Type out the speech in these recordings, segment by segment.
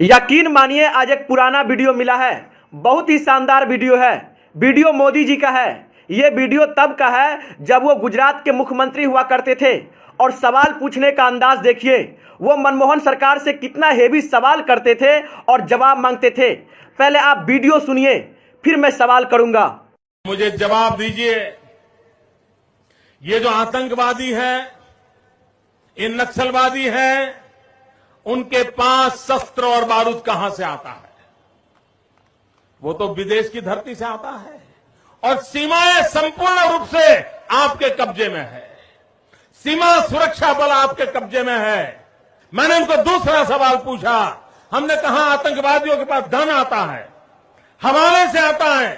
यकीन मानिए आज एक पुराना वीडियो मिला है, बहुत ही शानदार वीडियो है। वीडियो मोदी जी का है। ये वीडियो तब का है जब वो गुजरात के मुख्यमंत्री हुआ करते थे और सवाल पूछने का अंदाज देखिए। वो मनमोहन सरकार से कितना हेवी सवाल करते थे और जवाब मांगते थे। पहले आप वीडियो सुनिए, फिर मैं सवाल करूंगा। मुझे जवाब दीजिए, ये जो आतंकवादी है, ये नक्सलवादी है, उनके पास शस्त्र और बारूद कहां से आता है? वो तो विदेश की धरती से आता है और सीमाएं संपूर्ण रूप से आपके कब्जे में है। सीमा सुरक्षा बल आपके कब्जे में है। मैंने उनको दूसरा सवाल पूछा। हमने कहा आतंकवादियों के पास धन आता है, हवाले से आता है,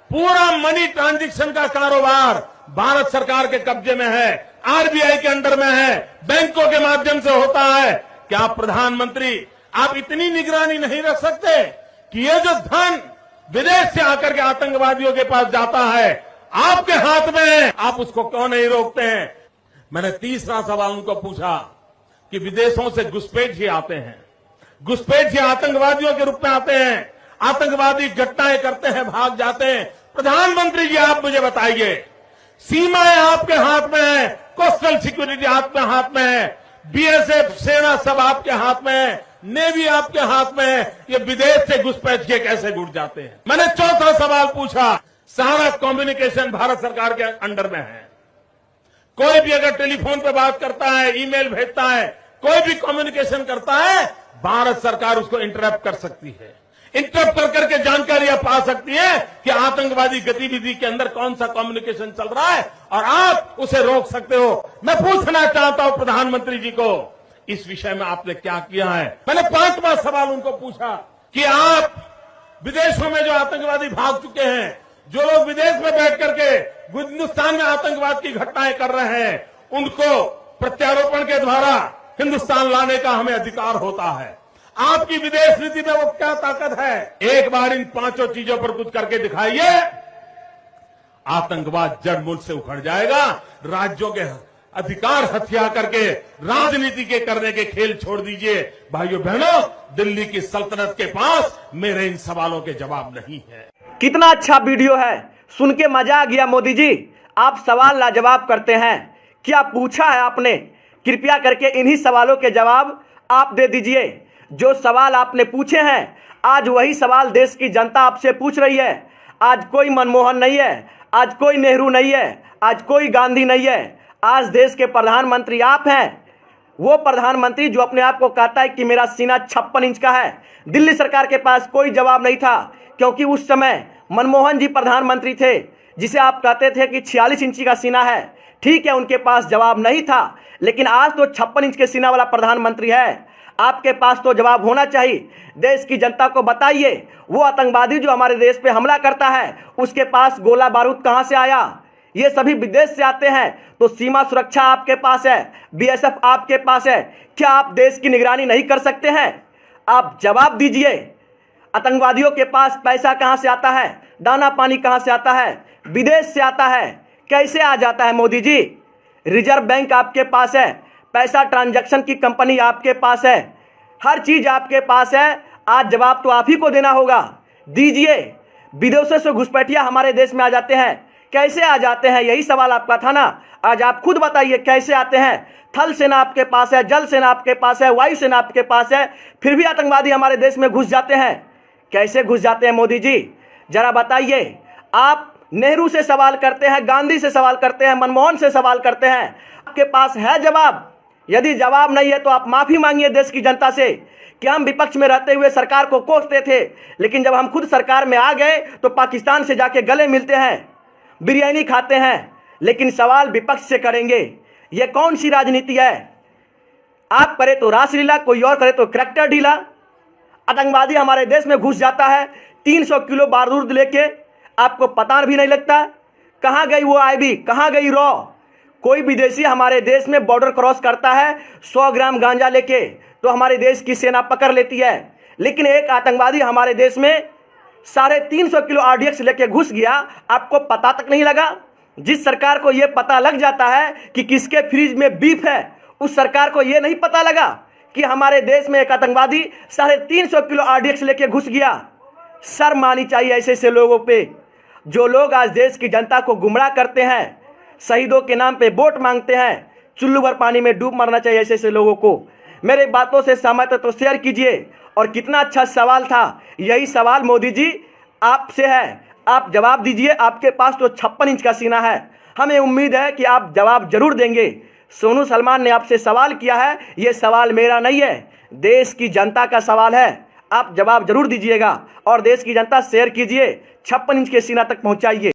पूरा मनी ट्रांजैक्शन का कारोबार भारत सरकार के कब्जे में है, आरबीआई के अंडर में है, बैंकों के माध्यम से होता है। क्या प्रधानमंत्री आप इतनी निगरानी नहीं रख सकते कि ये जो धन विदेश से आकर के आतंकवादियों के पास जाता है आपके हाथ में है, आप उसको क्यों नहीं रोकते हैं? मैंने तीसरा सवाल उनको पूछा कि विदेशों से घुसपैठ आते हैं, घुसपैठ आतंकवादियों के रूप में आते हैं, आतंकवादी घटनाएं करते हैं, भाग जाते हैं। प्रधानमंत्री जी आप मुझे बताइए, सीमाएं आपके हाथ में है, कोस्टल सिक्योरिटी आपके हाथ में है, बीएसएफ सेना सब आपके हाथ में है, नेवी आपके हाथ में है, ये विदेश से घुसपैठ के कैसे घुस जाते हैं? मैंने चौथा सवाल पूछा, सारा कम्युनिकेशन भारत सरकार के अंडर में है। कोई भी अगर टेलीफोन पे बात करता है, ईमेल भेजता है, कोई भी कम्युनिकेशन करता है, भारत सरकार उसको इंटरप्ट कर सकती है। इंटरप्ट कर करके जानकारियां पा सकती है कि आतंकवादी गतिविधि के अंदर कौन सा कम्युनिकेशन चल रहा है और आप उसे रोक सकते हो। मैं पूछना चाहता हूं प्रधानमंत्री जी को, इस विषय में आपने क्या किया है? मैंने पांचवा सवाल उनको पूछा कि आप विदेशों में जो आतंकवादी भाग चुके हैं, जो लोग विदेश में बैठ करके हिंदुस्तान में आतंकवाद की घटनाएं कर रहे हैं, उनको प्रत्यारोपण के द्वारा हिंदुस्तान लाने का हमें अधिकार होता है। आपकी विदेश नीति में वो क्या ताकत है? एक बार इन पांचों चीजों पर कुछ करके दिखाइए, आतंकवाद जड़ मूल से उखड़ जाएगा। राज्यों के अधिकार हथिया करके राजनीति के करने के खेल छोड़ दीजिए। भाइयों बहनों, दिल्ली की सल्तनत के पास मेरे इन सवालों के जवाब नहीं है। कितना अच्छा वीडियो है, सुन के मजा आ गया। मोदी जी आप सवाल लाजवाब करते हैं। क्या पूछा है आपने? कृपया करके इन्हीं सवालों के जवाब आप दे दीजिए। जो सवाल आपने पूछे हैं, आज वही सवाल देश की जनता आपसे पूछ रही है। आज कोई मनमोहन नहीं है, आज कोई नेहरू नहीं है, आज कोई गांधी नहीं है। आज देश के प्रधानमंत्री आप हैं। वो प्रधानमंत्री जो अपने आप को कहता है कि मेरा सीना 56 इंच का है। दिल्ली सरकार के पास कोई जवाब नहीं था, क्योंकि उस समय मनमोहन जी प्रधानमंत्री थे, जिसे आप कहते थे कि 46 इंची का सीना है। ठीक है, उनके पास जवाब नहीं था, लेकिन आज तो 56 इंच के सीना वाला प्रधानमंत्री है। आपके पास तो जवाब होना चाहिए। देश की जनता को बताइए, वो आतंकवादी जो हमारे देश पे हमला करता है, उसके पास गोला बारूद कहां से आया? ये सभी विदेश से आते हैं। तो सीमा सुरक्षा आपके पास है, बीएसएफ आपके पास है। क्या आप देश की निगरानी नहीं कर सकते हैं? आप जवाब दीजिए। आतंकवादियों के पास पैसा कहां से आता है? दाना पानी कहां से आता है? विदेश से आता है। कैसे आ जाता है मोदी जी? रिजर्व बैंक आपके पास है, पैसा ट्रांजैक्शन की कंपनी आपके पास है, हर चीज आपके पास है। आज जवाब तो आप ही को देना होगा। दीजिए। विदेशों से घुसपैठिया हमारे देश में आ जाते हैं, कैसे आ जाते हैं? यही सवाल आपका था ना। आज आप खुद बताइए कैसे आते हैं। थल सेना आपके पास है, जल सेना आपके पास है, वायु सेना आपके पास है, फिर भी आतंकवादी हमारे देश में घुस जाते हैं। कैसे घुस जाते हैं मोदी जी, जरा बताइए। आप नेहरू से सवाल करते हैं, गांधी से सवाल करते हैं, मनमोहन से सवाल करते हैं, आपके पास है जवाब? यदि जवाब नहीं है तो आप माफी मांगिए देश की जनता से कि हम विपक्ष में रहते हुए सरकार को कोसते थे, लेकिन जब हम खुद सरकार में आ गए तो पाकिस्तान से जाके गले मिलते हैं, बिरयानी खाते हैं, लेकिन सवाल विपक्ष से करेंगे। यह कौन सी राजनीति है? आप करे तो रासलीला, कोई और करे तो करैक्टर ढीला। आतंकवादी हमारे देश में घुस जाता है 300 किलो बारूद लेके, आपको पता भी नहीं लगता। कहां गई वो आईबी, कहां गई रॉ? कोई विदेशी हमारे देश में बॉर्डर क्रॉस करता है 100 ग्राम गांजा लेके, तो हमारे देश की सेना पकड़ लेती है। लेकिन एक आतंकवादी हमारे देश में 350 किलो आरडीएक्स लेके घुस गया, आपको पता तक नहीं लगा। जिस सरकार को यह पता लग जाता है कि किसके फ्रिज में बीफ है, उस सरकार को यह नहीं पता लगा कि हमारे देश में एक आतंकवादी 350 किलो RDX लेके घुस गया। शर्म आनी चाहिए ऐसे ऐसे लोगों पे, जो लोग आज देश की जनता को गुमराह करते हैं, शहीदों के नाम पे वोट मांगते हैं। चुल्लू भर पानी में डूब मरना चाहिए ऐसे ऐसे लोगों को। मेरे बातों से सहमत है तो शेयर कीजिए। और कितना अच्छा सवाल था, यही सवाल मोदी जी आपसे है, आप जवाब दीजिए। आपके पास तो 56 इंच का सीना है, हमें उम्मीद है कि आप जवाब जरूर देंगे। सोनू सलमान ने आपसे सवाल किया है, ये सवाल मेरा नहीं है, देश की जनता का सवाल है। आप जवाब जरूर दीजिएगा और देश की जनता शेयर कीजिए, 56 इंच के सीना तक पहुंचाइए।